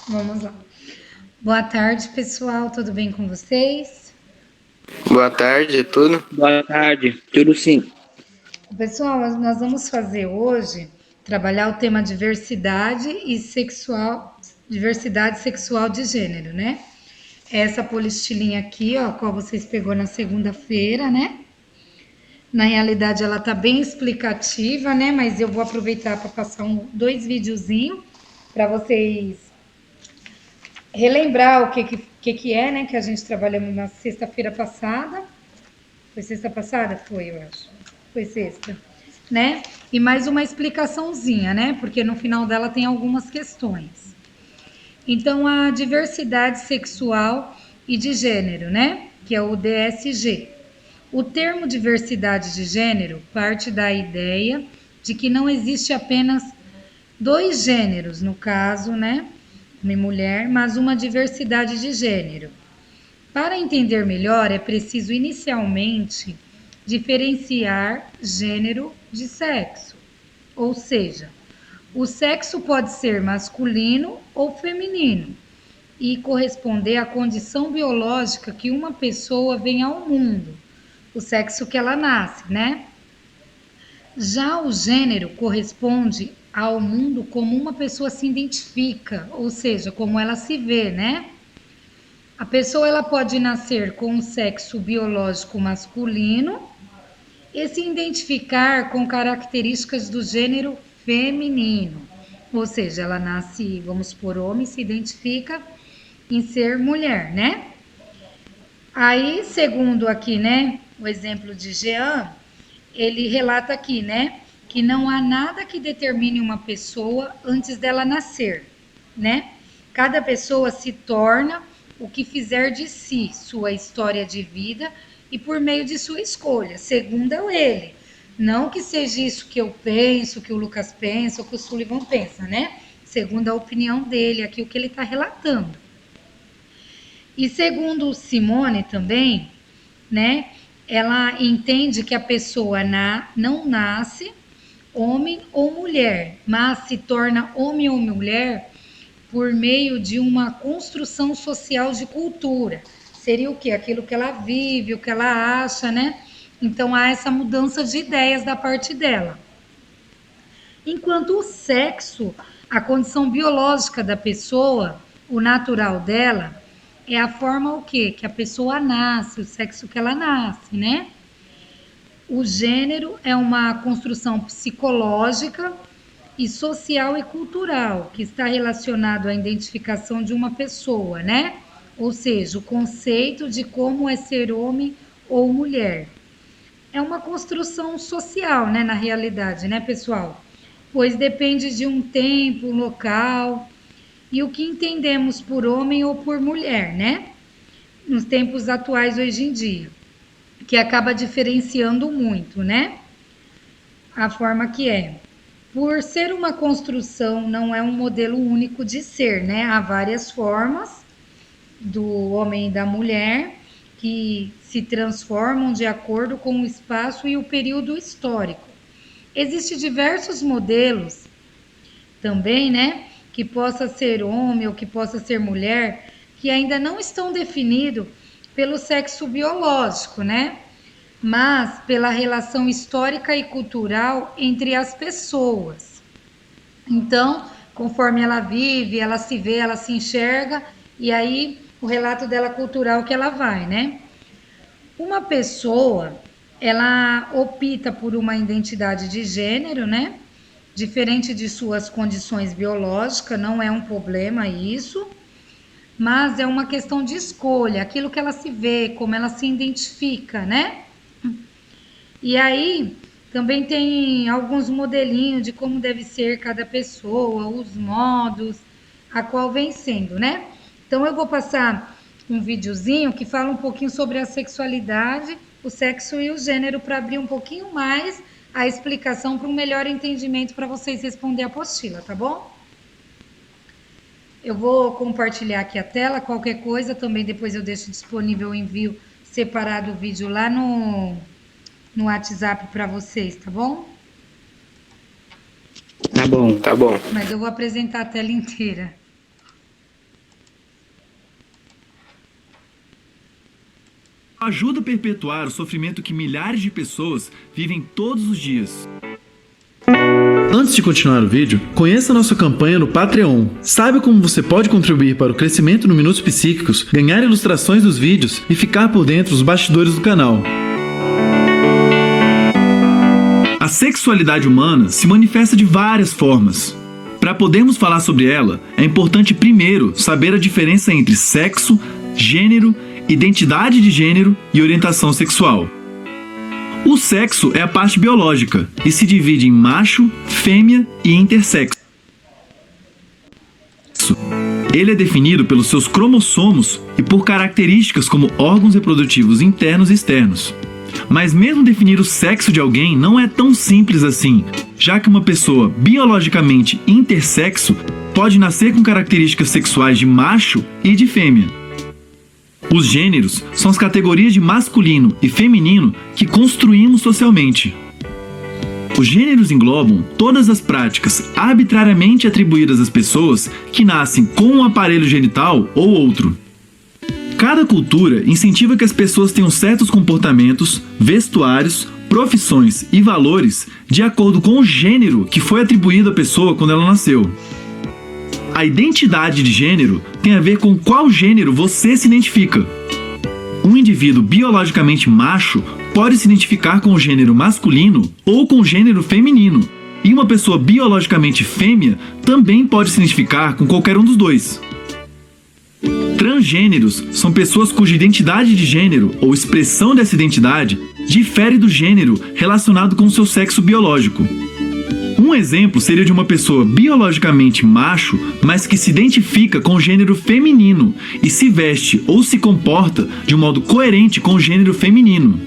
Vamos lá. Boa tarde, pessoal. Tudo bem com vocês? Boa tarde, tudo? Boa tarde, tudo sim. Pessoal, nós vamos fazer hoje trabalhar o tema diversidade sexual de gênero, né? Essa apostilinha aqui, ó, qual vocês pegou na segunda-feira, né? Na realidade, ela tá bem explicativa, né? Mas eu vou aproveitar para passar dois videozinhos para vocês relembrar o que é, né? Que a gente trabalhamos na sexta-feira passada. Foi sexta passada? Foi, eu acho. Foi sexta, né? E mais uma explicaçãozinha, né? Porque no final dela tem algumas questões. Então, a diversidade sexual e de gênero, né? Que é o DSG. O termo diversidade de gênero parte da ideia de que não existe apenas dois gêneros, no caso, né? Homem e mulher, mas uma diversidade de gênero. Para entender melhor, é preciso inicialmente diferenciar gênero de sexo, ou seja, o sexo pode ser masculino ou feminino e corresponder à condição biológica que uma pessoa vem ao mundo, o sexo que ela nasce, né? Já o gênero corresponde ao mundo como uma pessoa se identifica, ou seja, como ela se vê, né? A pessoa ela pode nascer com o sexo biológico masculino e se identificar com características do gênero feminino. Ou seja, ela nasce, vamos supor, homem, se identifica em ser mulher, né? Aí, segundo aqui, né, o exemplo de Jean, ele relata aqui, né, que não há nada que determine uma pessoa antes dela nascer, né? Cada pessoa se torna o que fizer de si, sua história de vida e por meio de sua escolha, segundo ele. Não que seja isso que eu penso, que o Lucas pensa, ou que o Sullivan pensa, né? Segundo a opinião dele, aqui o que ele está relatando. E segundo Simone também, né? Ela entende que a pessoa não nasce homem ou mulher, mas se torna homem ou mulher por meio de uma construção social de cultura. Seria o que? Aquilo que ela vive, o que ela acha, né? Então há essa mudança de ideias da parte dela. Enquanto o sexo, a condição biológica da pessoa, o natural dela, é a forma o quê? Que a pessoa nasce, o sexo que ela nasce, né? O gênero é uma construção psicológica e social e cultural que está relacionado à identificação de uma pessoa, né? Ou seja, o conceito de como é ser homem ou mulher. É uma construção social, né, na realidade, né, pessoal? Pois depende de um tempo, um local e o que entendemos por homem ou por mulher, né? Nos tempos atuais hoje em dia, que acaba diferenciando muito, né? A forma que é. Por ser uma construção, não é um modelo único de ser, né? Há várias formas do homem e da mulher que se transformam de acordo com o espaço e o período histórico. Existem diversos modelos também, né? Que possa ser homem ou que possa ser mulher, que ainda não estão definidos pelo sexo biológico, né? Mas pela relação histórica e cultural entre as pessoas. Então, conforme ela vive, ela se vê, ela se enxerga, e aí o relato dela cultural que ela vai, né? Uma pessoa, ela opta por uma identidade de gênero, né? Diferente de suas condições biológicas, não é um problema isso, mas é uma questão de escolha, aquilo que ela se vê, como ela se identifica, né? E aí também tem alguns modelinhos de como deve ser cada pessoa, os modos, a qual vem sendo, né? Então eu vou passar um videozinho que fala um pouquinho sobre a sexualidade, o sexo e o gênero para abrir um pouquinho mais a explicação para um melhor entendimento para vocês responder a apostila, tá bom? Eu vou compartilhar aqui a tela, qualquer coisa também depois eu deixo disponível o envio separado o vídeo lá no WhatsApp para vocês, tá bom? Tá bom. Tá bom. Mas eu vou apresentar a tela inteira. Ajuda a perpetuar o sofrimento que milhares de pessoas vivem todos os dias. Antes de continuar o vídeo, conheça nossa campanha no Patreon. Saiba como você pode contribuir para o crescimento no Minutos Psíquicos, ganhar ilustrações dos vídeos e ficar por dentro dos bastidores do canal. A sexualidade humana se manifesta de várias formas. Para podermos falar sobre ela, é importante primeiro saber a diferença entre sexo, gênero, identidade de gênero e orientação sexual. O sexo é a parte biológica e se divide em macho, fêmea e intersexo. Ele é definido pelos seus cromossomos e por características como órgãos reprodutivos internos e externos. Mas mesmo definir o sexo de alguém não é tão simples assim, já que uma pessoa biologicamente intersexo pode nascer com características sexuais de macho e de fêmea. Os gêneros são as categorias de masculino e feminino que construímos socialmente. Os gêneros englobam todas as práticas arbitrariamente atribuídas às pessoas que nascem com um aparelho genital ou outro. Cada cultura incentiva que as pessoas tenham certos comportamentos, vestuários, profissões e valores de acordo com o gênero que foi atribuído à pessoa quando ela nasceu. A identidade de gênero tem a ver com qual gênero você se identifica. Um indivíduo biologicamente macho pode se identificar com o gênero masculino ou com o gênero feminino, e uma pessoa biologicamente fêmea também pode se identificar com qualquer um dos dois. Transgêneros são pessoas cuja identidade de gênero ou expressão dessa identidade difere do gênero relacionado com o seu sexo biológico. Um exemplo seria de uma pessoa biologicamente macho, mas que se identifica com o gênero feminino e se veste ou se comporta de um modo coerente com o gênero feminino.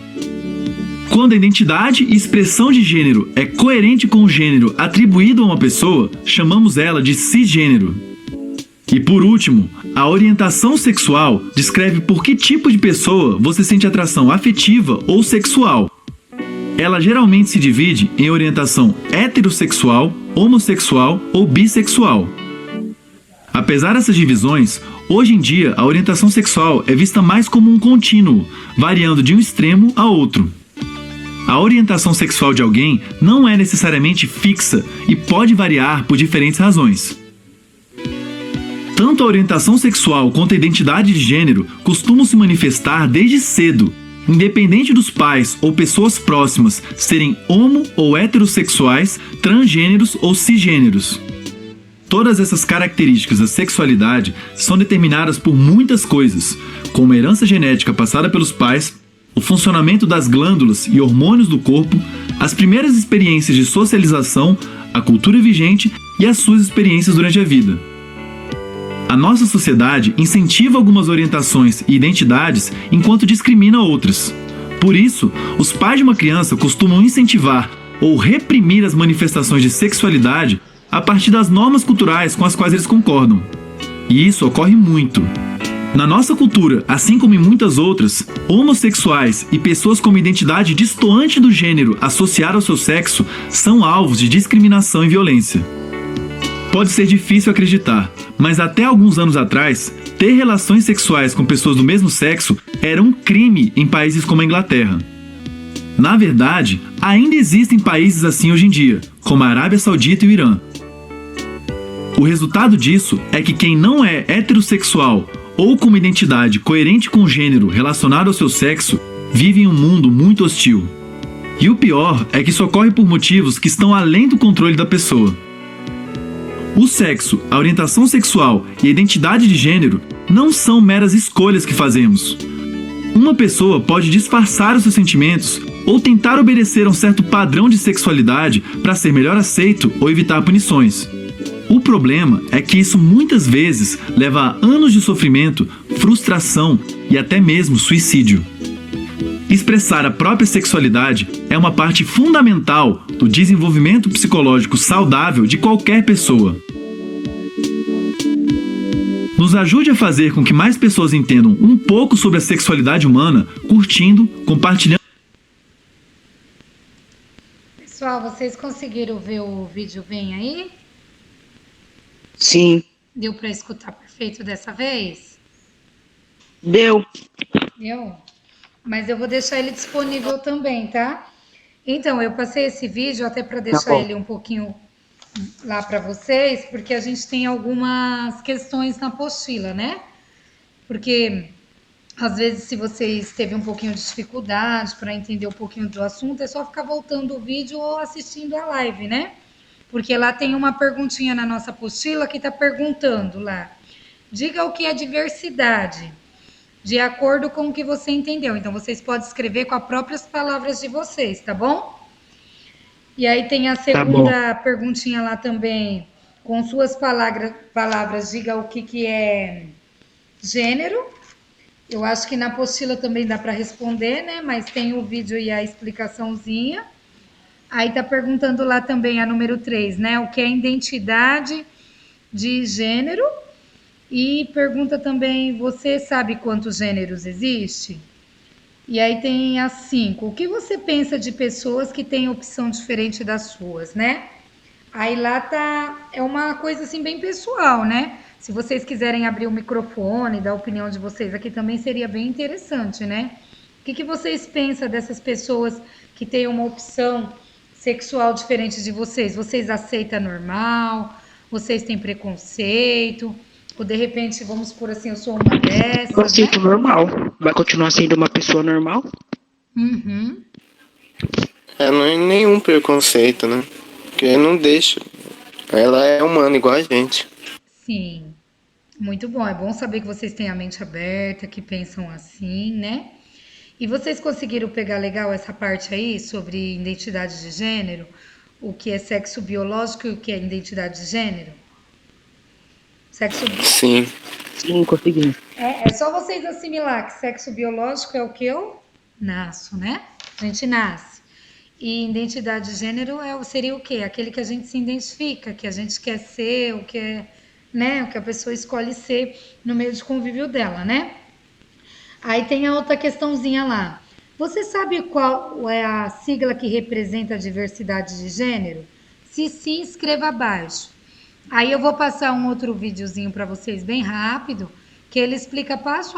Quando a identidade e expressão de gênero é coerente com o gênero atribuído a uma pessoa, chamamos ela de cisgênero. E por último, a orientação sexual descreve por que tipo de pessoa você sente atração afetiva ou sexual. Ela geralmente se divide em orientação heterossexual, homossexual ou bissexual. Apesar dessas divisões, hoje em dia a orientação sexual é vista mais como um contínuo, variando de um extremo a outro. A orientação sexual de alguém não é necessariamente fixa e pode variar por diferentes razões. Tanto a orientação sexual quanto a identidade de gênero costumam se manifestar desde cedo, independente dos pais ou pessoas próximas serem homo- ou heterossexuais, transgêneros ou cisgêneros. Todas essas características da sexualidade são determinadas por muitas coisas, como a herança genética passada pelos pais, o funcionamento das glândulas e hormônios do corpo, as primeiras experiências de socialização, a cultura vigente e as suas experiências durante a vida. A nossa sociedade incentiva algumas orientações e identidades enquanto discrimina outras. Por isso, os pais de uma criança costumam incentivar ou reprimir as manifestações de sexualidade a partir das normas culturais com as quais eles concordam. E isso ocorre muito. Na nossa cultura, assim como em muitas outras, homossexuais e pessoas com uma identidade distoante do gênero associada ao seu sexo são alvos de discriminação e violência. Pode ser difícil acreditar, mas até alguns anos atrás, ter relações sexuais com pessoas do mesmo sexo era um crime em países como a Inglaterra. Na verdade, ainda existem países assim hoje em dia, como a Arábia Saudita e o Irã. O resultado disso é que quem não é heterossexual ou com uma identidade coerente com o gênero relacionado ao seu sexo vive em um mundo muito hostil. E o pior é que isso ocorre por motivos que estão além do controle da pessoa. O sexo, a orientação sexual e a identidade de gênero não são meras escolhas que fazemos. Uma pessoa pode disfarçar os seus sentimentos ou tentar obedecer a um certo padrão de sexualidade para ser melhor aceito ou evitar punições. O problema é que isso muitas vezes leva a anos de sofrimento, frustração e até mesmo suicídio. Expressar a própria sexualidade é uma parte fundamental do desenvolvimento psicológico saudável de qualquer pessoa. Nos ajude a fazer com que mais pessoas entendam um pouco sobre a sexualidade humana, curtindo, compartilhando. Pessoal, vocês conseguiram ver o vídeo bem aí? Sim. Deu para escutar perfeito dessa vez? Deu. Deu? Mas eu vou deixar ele disponível também, tá? Então, eu passei esse vídeo até para deixar bom. ele um pouquinho lá para vocês, porque a gente tem algumas questões na apostila, né? Porque às vezes, se vocês teve um pouquinho de dificuldade para entender um pouquinho do assunto, é só ficar voltando o vídeo ou assistindo a live, né? Porque lá tem uma perguntinha na nossa apostila que está perguntando lá. Diga o que é diversidade, de acordo com o que você entendeu. Então, vocês podem escrever com as próprias palavras de vocês, tá bom? E aí tem a segunda perguntinha lá também, com suas palavras, diga o que é gênero. Eu acho que na apostila também dá para responder, né? Mas tem o vídeo e a explicaçãozinha. Aí tá perguntando lá também a número 3, né? O que é identidade de gênero? E pergunta também, você sabe quantos gêneros existem? E aí tem a 5. O que você pensa de pessoas que têm opção diferente das suas, né? Aí lá tá, é uma coisa assim bem pessoal, né? Se vocês quiserem abrir o microfone, dar a opinião de vocês aqui também seria bem interessante, né? O que vocês pensam dessas pessoas que têm uma opção sexual diferente de vocês? Vocês aceitam normal? Vocês têm preconceito? Ou de repente, vamos por assim, eu sou uma dessas, Eu aceito né? normal. Vai continuar sendo uma pessoa normal? Uhum. Não é nenhum preconceito, né? Porque não deixa. Ela é humana igual a gente. Sim, muito bom. É bom saber que vocês têm a mente aberta, que pensam assim, né? E vocês conseguiram pegar legal essa parte aí sobre identidade de gênero? O que é sexo biológico e o que é identidade de gênero? Sexo... Sim. Sim, consegui. É só vocês assimilar que sexo biológico é o que eu nasço, né? A gente nasce. E identidade de gênero seria o quê? Aquele que a gente se identifica, que a gente quer ser, o que é, né? O que a pessoa escolhe ser no meio de convívio dela, né? Aí tem a outra questãozinha lá. Você sabe qual é a sigla que representa a diversidade de gênero? Se sim, escreva abaixo. Aí eu vou passar um outro videozinho para vocês bem rápido, que ele explica passo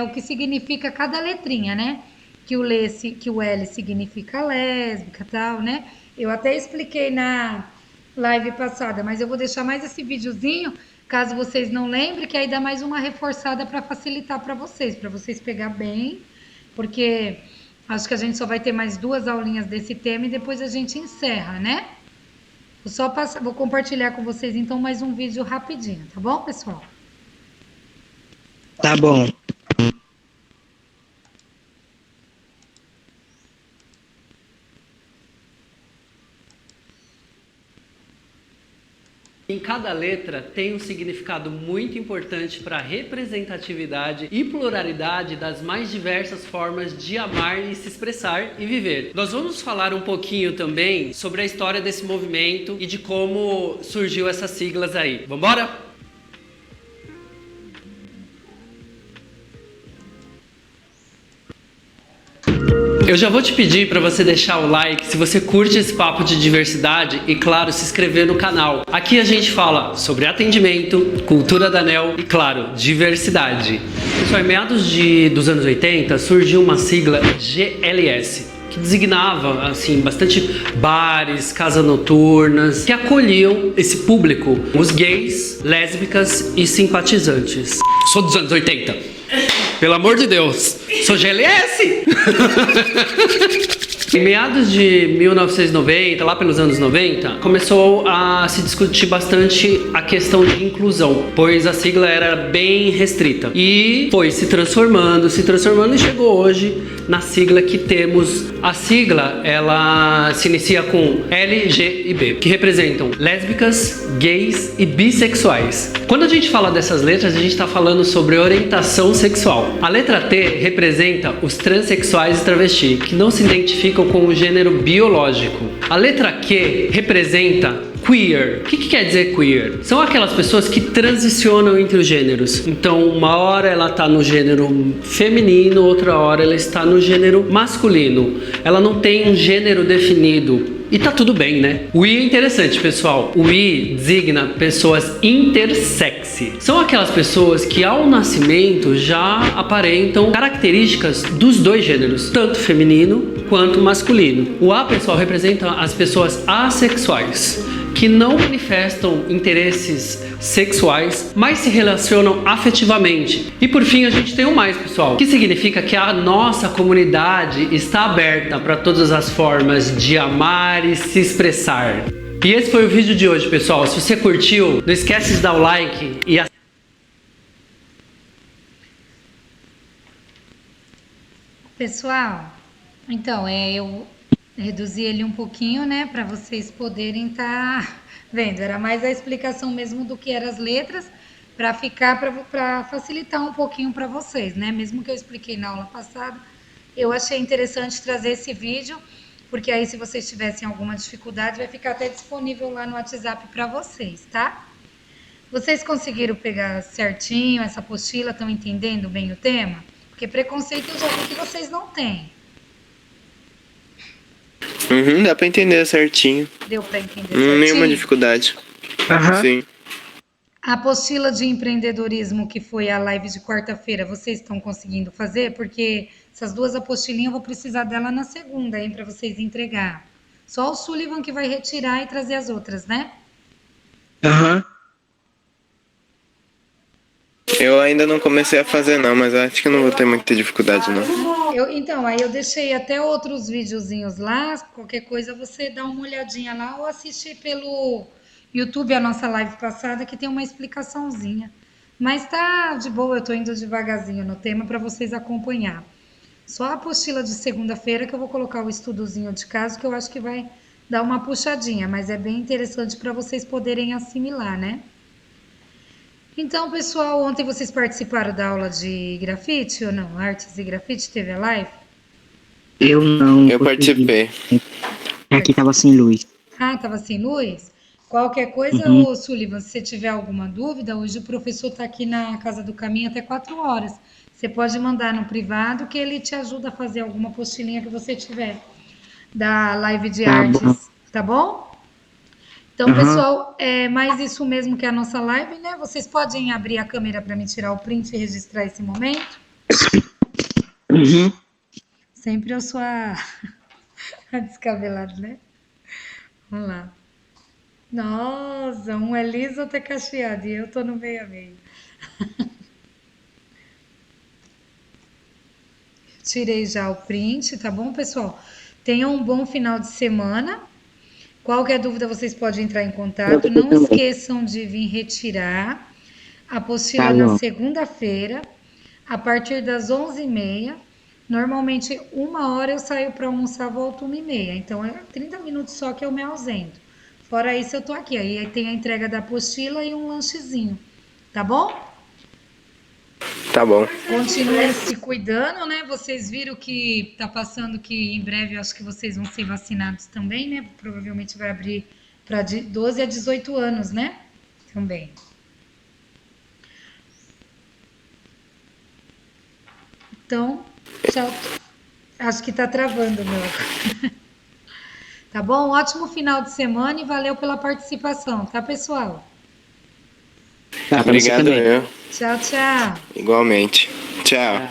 o que significa cada letrinha, né? Que o L significa lésbica e tal, né? Eu até expliquei na live passada, mas eu vou deixar mais esse videozinho, caso vocês não lembrem, que aí dá mais uma reforçada para facilitar para vocês pegar bem, porque acho que a gente só vai ter mais 2 aulinhas desse tema e depois a gente encerra, né? Vou compartilhar com vocês então mais um vídeo rapidinho, tá bom, pessoal? Tá bom. Em cada letra tem um significado muito importante para a representatividade e pluralidade das mais diversas formas de amar e se expressar e viver. Nós vamos falar um pouquinho também sobre a história desse movimento e de como surgiu essas siglas aí. Vambora? Eu já vou te pedir para você deixar o like se você curte esse papo de diversidade e, claro, se inscrever no canal. Aqui a gente fala sobre atendimento, cultura da ANEEL e, claro, diversidade. Pessoal, em meados dos anos 80 surgiu uma sigla GLS, que designava, assim, bastante bares, casas noturnas, que acolhiam esse público, os gays, lésbicas e simpatizantes. Sou dos anos 80. Pelo amor de Deus, sou GLS! Em meados de 1990, lá pelos anos 90, começou a se discutir bastante a questão de inclusão, pois a sigla era bem restrita. E foi se transformando e chegou hoje na sigla que temos. A sigla, ela se inicia com L, G e B, que representam lésbicas, gays e bissexuais. Quando a gente fala dessas letras, a gente está falando sobre orientação sexual. A letra T representa os transexuais e travesti, que não se identificam com o gênero biológico. A letra Q representa queer. O que quer dizer queer? São aquelas pessoas que transicionam entre os gêneros. Então, uma hora ela está no gênero feminino, outra hora ela está no gênero masculino. Ela não tem um gênero definido. e tá tudo bem, né? O I é interessante, pessoal. O I designa pessoas intersexy. São aquelas pessoas que ao nascimento já aparentam características dos dois gêneros, tanto feminino quanto masculino. O A, pessoal, representa as pessoas assexuais, que não manifestam interesses sexuais, mas se relacionam afetivamente. E por fim, a gente tem o mais, pessoal, que significa que a nossa comunidade está aberta para todas as formas de amar e se expressar. E esse foi o vídeo de hoje, pessoal. Se você curtiu, não esquece de dar o like e Pessoal, então, eu reduzi ele um pouquinho, né, para vocês poderem estar vendo. Era mais a explicação mesmo do que eram as letras, para ficar, para facilitar um pouquinho para vocês, né? Mesmo que eu expliquei na aula passada, eu achei interessante trazer esse vídeo, porque aí se vocês tivessem alguma dificuldade, vai ficar até disponível lá no WhatsApp para vocês, tá? Vocês conseguiram pegar certinho essa apostila? Estão entendendo bem o tema? Porque preconceito eu já vi que vocês não têm. Dá pra entender certinho. Deu para entender certinho? Nenhuma dificuldade. Sim. A apostila de empreendedorismo, que foi a live de quarta-feira, vocês estão conseguindo fazer? Porque essas duas apostilinhas eu vou precisar dela na segunda, hein, para vocês entregar. Só o Sullivan que vai retirar e trazer as outras, né? Eu ainda não comecei a fazer não, mas acho que não vou ter muita dificuldade não. Então, aí eu deixei até outros videozinhos lá, qualquer coisa você dá uma olhadinha lá ou assiste pelo YouTube a nossa live passada que tem uma explicaçãozinha. Mas tá de boa, eu tô indo devagarzinho no tema para vocês acompanhar. Só a apostila de segunda-feira que eu vou colocar o estudozinho de caso que eu acho que vai dar uma puxadinha, mas é bem interessante para vocês poderem assimilar, né? Então, pessoal, ontem vocês participaram da aula de grafite ou não? Artes e grafite, teve a live? Eu não. Eu participei. Aqui tava sem luz. Ah, tava sem luz? Qualquer coisa, ô Sullivan, se você tiver alguma dúvida, hoje o professor tá aqui na Casa do Caminho até 4 horas. Você pode mandar no privado que ele te ajuda a fazer alguma apostilinha que você tiver da live de artes, tá bom? Então, pessoal, é mais isso mesmo que a nossa live, né? Vocês podem abrir a câmera para me tirar o print e registrar esse momento? Sempre eu sou a descabelada, né? Vamos lá. Nossa, um é liso, outro é cacheado, e eu tô no meio a meio. Tirei já o print, tá bom, pessoal? Tenham um bom final de semana. Qualquer dúvida, vocês podem entrar em contato. Não esqueçam de vir retirar a apostila na segunda-feira, a partir das 11h30. Normalmente, 1 hora eu saio para almoçar, volto 1h30. Então, é 30 minutos só que eu me ausento. Fora isso, eu tô aqui. Aí tem a entrega da apostila e um lanchezinho. Tá bom? Tá bom. Continuem se cuidando, né? Vocês viram que tá passando que em breve eu acho que vocês vão ser vacinados também, né? Provavelmente vai abrir para 12 a 18 anos, né? Também. Então, tchau. Acho que tá travando, meu. Tá bom? Ótimo final de semana e valeu pela participação, tá, pessoal? Obrigado, eu. Tchau, tchau. Igualmente. Tchau.